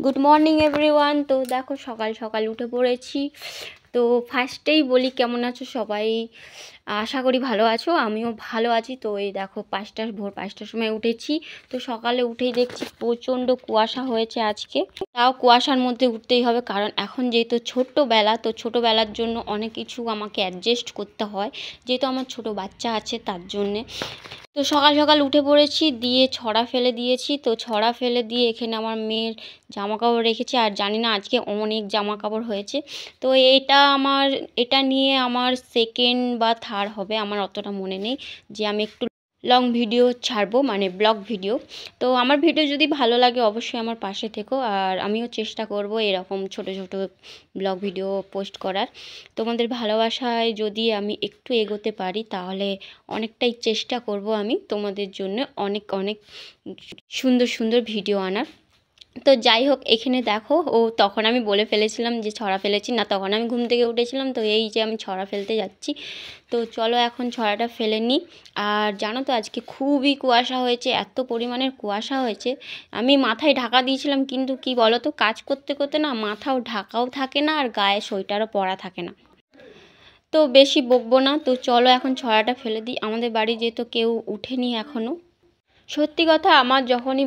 Good morning everyone. তো দেখো সকাল সকাল উঠে পড়েছি। তো ফার্স্টেই বলি কেমন আছো সবাই, আশা করি ভালো আছো, আমিও ভালো আছি। তো এই দেখো ভোর 5টার সময় উঠেছি। তো সকালে উঠেই দেখছি প্রচণ্ড কুয়াশা হয়েছে আজকে। তাও কুয়াশার মধ্যে উঠতেই হবে, কারণ এখন যেহেতু ছোট্টবেলা, তো ছোটোবেলার জন্য অনেক কিছু আমাকে অ্যাডজাস্ট করতে হয়, যেহেতু আমার ছোট বাচ্চা আছে তার জন্যে। তো সকাল সকাল উঠে পড়েছি, দিয়ে ছড়া ফেলে দিয়েছি। তো ছড়া ফেলে দিয়ে এখানে আমার মেয়ের জামা কাপড় রেখেছি, আর জানি না আজকে অনেক জামা কাপড় হয়েছে। তো এটা নিয়ে আমার সেকেন্ড বা থার্ড হবে, আমার অতটা মনে নেই, যে আমি একটু লং ভিডিও ছাড়বো, মানে ব্লগ ভিডিও। তো আমার ভিডিও যদি ভালো লাগে অবশ্যই আমার পাশে থেকো, আর আমিও চেষ্টা করব এরকম ছোট ছোট ব্লগ ভিডিও পোস্ট করার। তোমাদের ভালোবাসায় যদি আমি একটু এগোতে পারি তাহলে অনেকটাই চেষ্টা করব আমি তোমাদের জন্য অনেক অনেক সুন্দর সুন্দর ভিডিও আনার। তো যাই হোক, এখানে দেখো তখন আমি বলে ফেলেছিলাম যে ছড়া ফেলেছি না, তখন আমি ঘুম থেকে উঠেছিলাম। তো এই যে আমি ছড়া ফেলতে যাচ্ছি। তো চলো এখন ছড়াটা ফেলে নিই। আর জানো তো আজকে খুবই কুয়াশা হয়েছে, এত পরিমাণের কুয়াশা হয়েছে। আমি মাথায় ঢাকা দিয়েছিলাম, কিন্তু কি বলো তো, কাজ করতে করতে না মাথাও ঢাকাও থাকে না, আর গায়ে সোয়েটারও পরা থাকে না। তো বেশি বকবো না, তো চলো এখন ছড়াটা ফেলে দিই। আমাদের বাড়ি যেহেতু কেউ উঠেনি এখনও। সত্যি কথা, আমার যখনই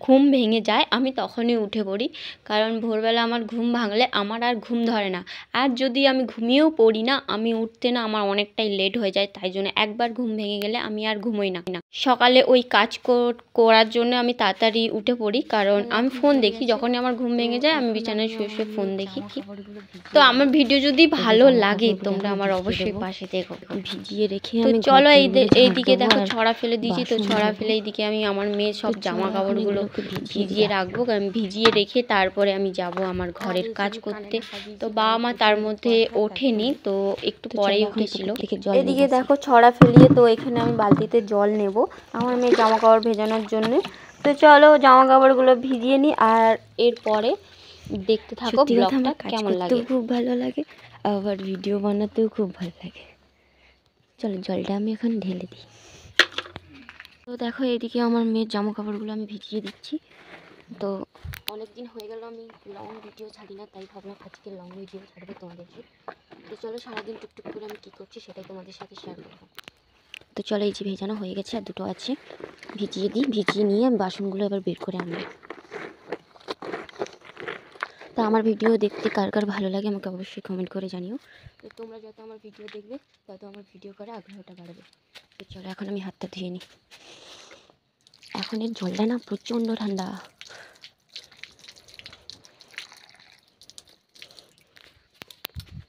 ঘুম ভেঙে যায় আমি তখনই উঠে পড়ি, কারণ ভোরবেলা আমার ঘুম ভাঙলে আমার আর ঘুম ধরে না। আর যদি আমি ঘুমিয়েও পড়ি না, আমি উঠতে না আমার অনেকটাই লেট হয়ে যায়, তাই জন্য একবার ঘুম ভেঙে গেলে আমি আর ঘুমোই না। সকালে ওই কাজ করার জন্য আমি তাড়াতাড়ি উঠে পড়ি, কারণ আমি ফোন দেখি। যখনই আমার ঘুম ভেঙে যায় আমি বিছানায় শুয়ে শুয়ে ফোন দেখি। তো আমার ভিডিও যদি ভালো লাগে তোমরা আমার অবশ্যই পাশে দেখো, ভিজিয়ে রেখে। তো চলো এইদিকে দেখো ছড়া ফেলে দিয়েছি। তো ছড়া ফেলে এইদিকে আমি আমার মেয়ের সব জামা কাপড়গুলো ভিজিয়ে রাখবো, কারণ ভিজিয়ে রেখে তারপরে আমি যাব আমার ঘরের কাজ করতে। তো বাবা মা তার মধ্যে ওঠেনি, তো একটু পরেই উঠেছিল। এদিকে দেখো ছড়া ফেলিয়ে তো এখানে আমি বালতিতে জল নেব আমার মেয়ের জামা কাপড় ভেজানোর জন্য। তো চলো জামা কাপড়গুলো ভিজিয়ে নিই, আর এরপরে দেখতে থাকো ব্লগটা কেমন লাগে। খুব ভালো লাগে, আবার ভিডিও বানাতেও খুব ভালো লাগে। চলো জলটা আমি এখন ঢেলে দিই। তো দেখো এইদিকে আমার মেয়ের জামা কাপড়গুলো আমি ভিজিয়ে দিচ্ছি। তো অনেক দিন হয়ে গেল আমি লং ভিডিও ছাড়ি না, তাই ভাবলাম আজকে লং ভিডিও ছাড়বো তোমাদেরকে। তো চলো সারাদিন টুকটুক করে আমি কী করছি সেটাই তোমাদের সাথে শেয়ার করবো। তো চলো এই যে ভেজানো হয়ে গেছে, আর দুটো আছে, ভিজিয়ে দিই। ভিজিয়ে নিয়ে আমি বাসনগুলো এবার বের করে আনবো। তো আমার ভিডিও দেখতে কার কার ভালো লাগে আমাকে অবশ্যই কমেন্ট করে জানিও। তো তোমরা যত আমার ভিডিও দেখবে তত আমার ভিডিও করে আগ্রহটা বাড়বে। তো চলো এখন আমি হাতটা ধুয়ে নিই। এখন এর জলটা না প্রচণ্ড ঠান্ডা।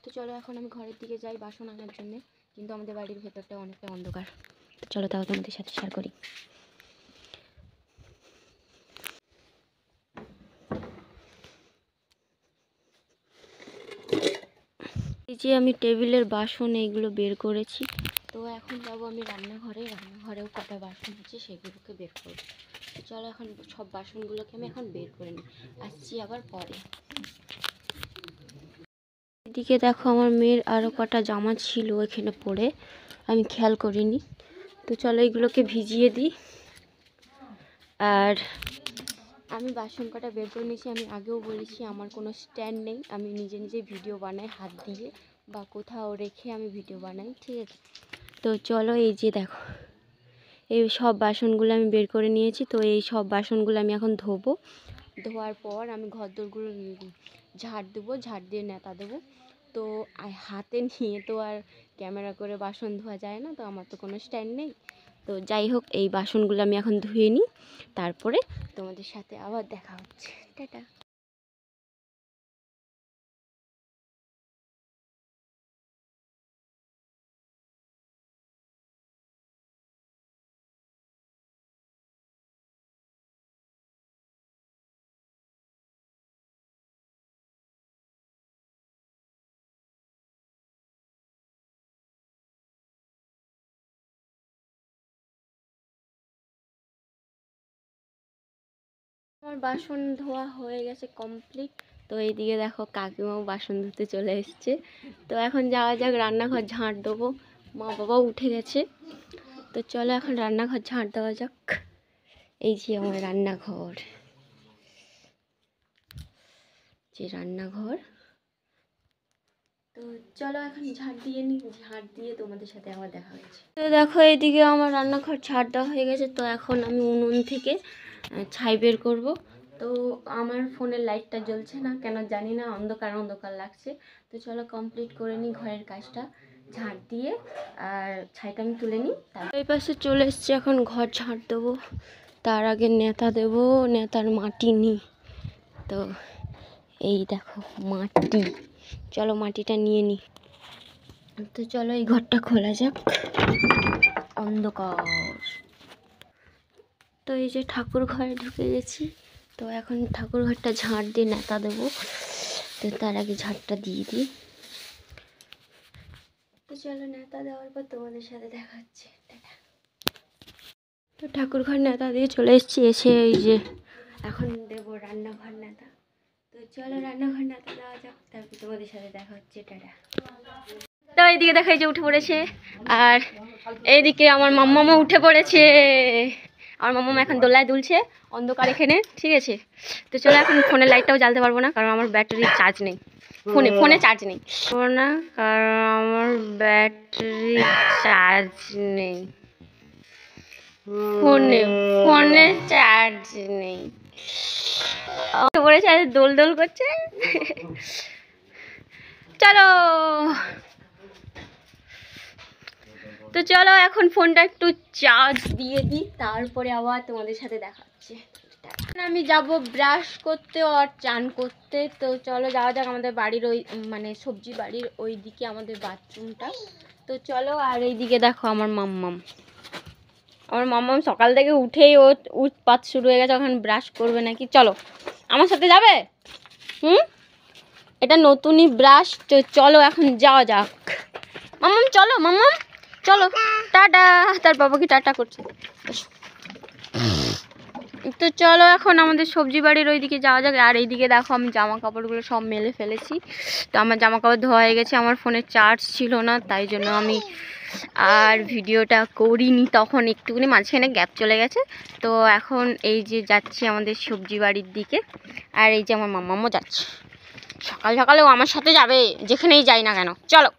তো চলো এখন আমি ঘরের দিকে যাই বাসন আনার জন্যে, কিন্তু আমাদের বাড়ির ভেতরটা অনেকটা অন্ধকার। তো চলো তাও তোমাদের সাথে শেয়ার করি। এই যে আমি টেবিলের বাসন এইগুলো বের করেছি। তো এখন যাবো আমি রান্নাঘরেও কটা বাসন আছে সেগুলোকে বের করবো। তো চলো এখন সব বাসনগুলোকে আমি এখন বের করে নিই, আসছি আবার পরে। এদিকে দেখো আমার মেয়ের আরও কটা জামা ছিল এখানে পরে, আমি খেয়াল করিনি। তো চলো এইগুলোকে ভিজিয়ে দিই। আর আমি বাসন কটা বের করে নিয়েছি। আমি আগেও বলেছি আমার কোনো স্ট্যান্ড নেই, আমি নিজে নিজে ভিডিও বানাই হাত দিয়ে, বা কোথাও রেখে আমি ভিডিও বানাই, ঠিক আছে। তো চলো এই যে দেখো এই সব বাসনগুলো আমি বের করে নিয়েছি। তো এই সব বাসনগুলো আমি এখন ধোবো। ধোয়ার পর আমি ঘরদোরগুলো ঝাড় দেবো, ঝাড় দিয়ে নেতা দেবো। তো হাতে নিয়ে তো আর ক্যামেরা করে বাসন ধোয়া যায় না, তো আমার তো কোনো স্ট্যান্ড নেই। তো যাই হোক এই বাসনগুলো আমি এখন ধুয়ে নিই, তারপরে তোমাদের সাথে আবার দেখা হচ্ছে। টাটা। আমার বাসন ধোয়া হয়ে গেছে কমপ্লিট। তো এইদিকে দেখো কাকিমাও বাসন ধুতে চলে এসছে। তো এখন যাওয়া যাক রান্নাঘর ঝাঁট দেবো, মা বাবাও উঠে গেছে। তো চলো এখন রান্নাঘর ঝাঁট দেওয়া যাক। এই যে আমার রান্নাঘর। যে রান্নাঘর। তো চলো এখন ঝাড় দিয়ে নিই, ঝাড় দিয়ে তোমাদের সাথে আবার দেখা হচ্ছে। তো দেখো এইদিকে আমার রান্নাঘর ঝাড় দেওয়া হয়ে গেছে। তো এখন আমি উনুন থেকে ছাই বের করব। তো আমার ফোনের লাইটটা জ্বলছে না কেন জানি না, অন্ধকার অন্ধকার লাগছে। তো চলো কমপ্লিট করে নিই ঘরের কাজটা ঝাড় দিয়ে, আর ছাইটা আমি তুলে নিই। তারপর এই পাশে চলে এসছি, এখন ঘর ঝাড় দেবো। তার আগে নেতা দেবো, নেতার মাটি নিই। তো এই দেখো মাটি, চলো মাটিটা নিয়ে নিই। তো চলো এই ঘরটা খোলা যাক, অন্ধকার। তো এই যে ঠাকুর ঘরে ঢুকে গেছি। তো এখন ঠাকুর ঘরটা ঝাড় দিয়ে নেতা দেবো। তো তার আগে ঝাড়টা দিয়ে দিই। তো চলো নেতা দেওয়ার পর তোমাদের সাথে দেখা হচ্ছে। তো ঠাকুর ঘর নেতা দিয়ে চলে এসেছি। এসে এই যে এখন দেবো রান্নাঘর নেতা। তো চলো রান্নাঘর নেতা দেওয়া যাক, তারপর তোমাদের সাথে দেখা হচ্ছে। টাটা। তো এইদিকে দেখা যে উঠে পড়েছে, আর এইদিকে আমার মাম্মামা উঠে পড়েছে। আমার মাম্মামা এখন দোলায় দুলছে অন্ধকার এখানে, ঠিক আছে। তো চলো এখন ফোনের লাইটটাও জ্বালতে পারবো না, কারণ আমার ব্যাটারি চার্জ নেই, ফোনে চার্জ নেই না, কারণ আমার ব্যাটারি চার্জ নেই, ফোনে চার্জ নেই। পড়েছে, দোল দোল করছে। চলো তো চলো এখন ফোনটা একটু চার্জ দিয়ে দিই, তারপরে আবার তোমাদের সাথে দেখা হচ্ছে। আমি যাব ব্রাশ করতে আর চান করতে। তো চলো যাওয়া যাক আমাদের বাড়ির ওই মানে সবজি বাড়ির ওই দিকে আমাদের বাথরুমটা। তো চলো। আর এইদিকে দেখো আমার মাম্মাম সকাল থেকে উঠেই ও উৎপাত শুরু হয়ে গেছে, এখন ব্রাশ করবে নাকি। চলো আমার সাথে যাবে? এটা নতুনই ব্রাশ। তো চলো এখন যাওয়া যাক। মাম্মাম চলো, মাম্মাম চলো, টাটা। তার বাবাকে টাটা করছে। তো চলো এখন আমাদের সবজি বাড়ির ওইদিকে যাওয়া যাক। আর এইদিকে দেখো আমি জামা কাপড়গুলো সব মেলে ফেলেছি। তো আমার জামা কাপড় ধোয়া হয়ে গেছে। আমার ফোনে চার্জ ছিল না, তাই জন্য আমি আর ভিডিওটা করিনি, তখন একটুখানি মাঝখানে গ্যাপ চলে গেছে। তো এখন এই যে যাচ্ছি আমাদের সবজি বাড়ির দিকে, আর এই যে আমার মাম্মামও যাচ্ছে। সকাল সকালে ও আমার সাথে যাবে যেখানেই যাই না কেন। চলো।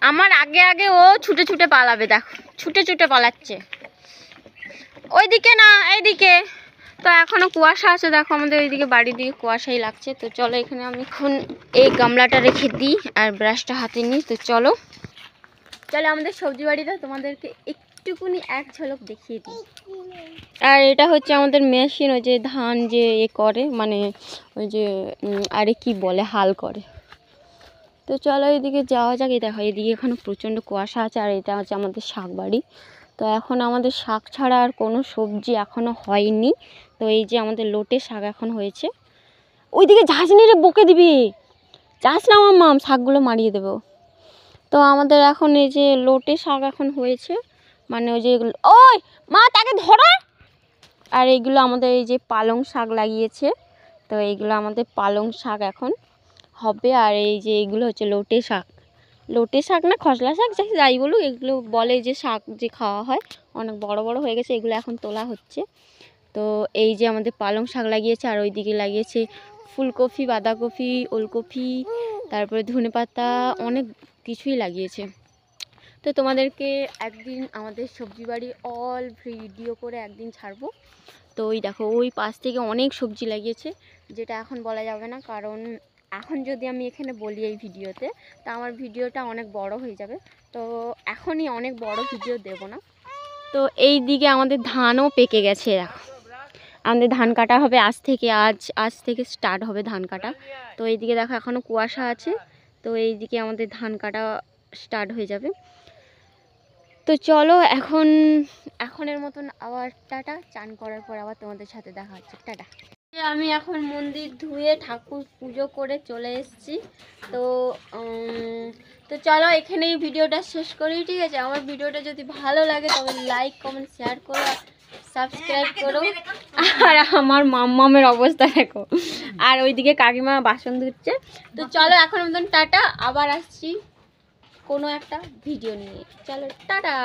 আমার আগে আগে ও ছুটে ছুটে পালাবে, দেখো ছুটে ছুটে পালাচ্ছে। ওইদিকে না, এইদিকে। তো এখনো কুয়াশা আছে, দেখো আমাদের ওইদিকে বাড়ির দিকে কুয়াশাই লাগছে। তো চলো এখানে আমি এখন এই গামলাটা রেখে দিই আর ব্রাশটা হাতে নিই। তো চলো আমাদের সবজি বাড়িটা তোমাদেরকে একটুকুনি এক ঝলক দেখিয়ে দিই। আর এটা হচ্ছে আমাদের মেশিন, ওই যে ধান যে করে, মানে ওই যে আরে কি বলে, হাল করে। তো চলো এইদিকে যাওয়া যাক। এই দেখো এদিকে এখনো প্রচণ্ড কুয়াশা আছে, আর এটা হচ্ছে আমাদের শাক বাড়ি। তো এখন আমাদের শাক ছাড়া আর কোনো সবজি এখনও হয়নি। তো এই যে আমাদের লোটে শাক এখন হয়েছে। ওইদিকে যাস নি রে, বকে দিবি, যাস না মাম, শাকগুলো মারিয়ে দেবো। তো আমাদের এখন এই যে লোটে শাক এখন হয়েছে, মানে ওই যে ওই মা তাকে ধরো। আর এইগুলো আমাদের এই যে পালং শাক লাগিয়েছে। তো এইগুলো আমাদের পালং শাক এখন হবে। আর এই যে এইগুলো হচ্ছে লোটে শাক, লোটে শাক না খসলা শাক যাই বলুক, এগুলো বলে যে শাক যে খাওয়া হয়, অনেক বড় বড় হয়ে গেছে, এগুলো এখন তোলা হচ্ছে। তো এই যে আমাদের পালং শাক লাগিয়েছে, আর ওইদিকে লাগিয়েছে ফুলকপি, বাঁধাকপি, ওলকপি, তারপরে ধনেপাতা, অনেক কিছুই লাগিয়েছে। তো তোমাদেরকে একদিন আমাদের সবজি বাড়ি অল ভিডিও করে একদিন ছাড়বো। তো ওই দেখো ওই পাশ থেকে অনেক সবজি লাগিয়েছে, যেটা এখন বলা যাবে না, কারণ এখন যদি আমি এখানে বলি এই ভিডিওতে, তা আমার ভিডিওটা অনেক বড় হয়ে যাবে। তো এখনই অনেক বড় ভিডিও দেব না। তো এই দিকে আমাদের ধানও পেকে গেছে, দেখো আমাদের ধান কাটা হবে আজ থেকে স্টার্ট হবে ধান কাটা। তো এইদিকে দেখো এখনও কুয়াশা আছে। তো এইদিকে আমাদের ধান কাটা স্টার্ট হয়ে যাবে। তো চলো এখনের মতন আবার টাটা। চান করার পর আবার তোমাদের সাথে দেখা হচ্ছে। টাটা। আমি এখন মন্দির ধুয়ে ঠাকুর পুজো করে চলে এসেছি। তো চলো এখানেই ভিডিওটা শেষ করি, ঠিক আছে। আমার ভিডিওটা যদি ভালো লাগে তবে লাইক কমেন্ট শেয়ার করো, সাবস্ক্রাইব করো। আর আমার মাম্মামের অবস্থা দেখো, আর ওইদিকে কাকিমা বাসন ধুচ্ছে। তো চলো এখন মতন টাটা, আবার আসছি কোনো একটা ভিডিও নিয়ে। চলো টাটা।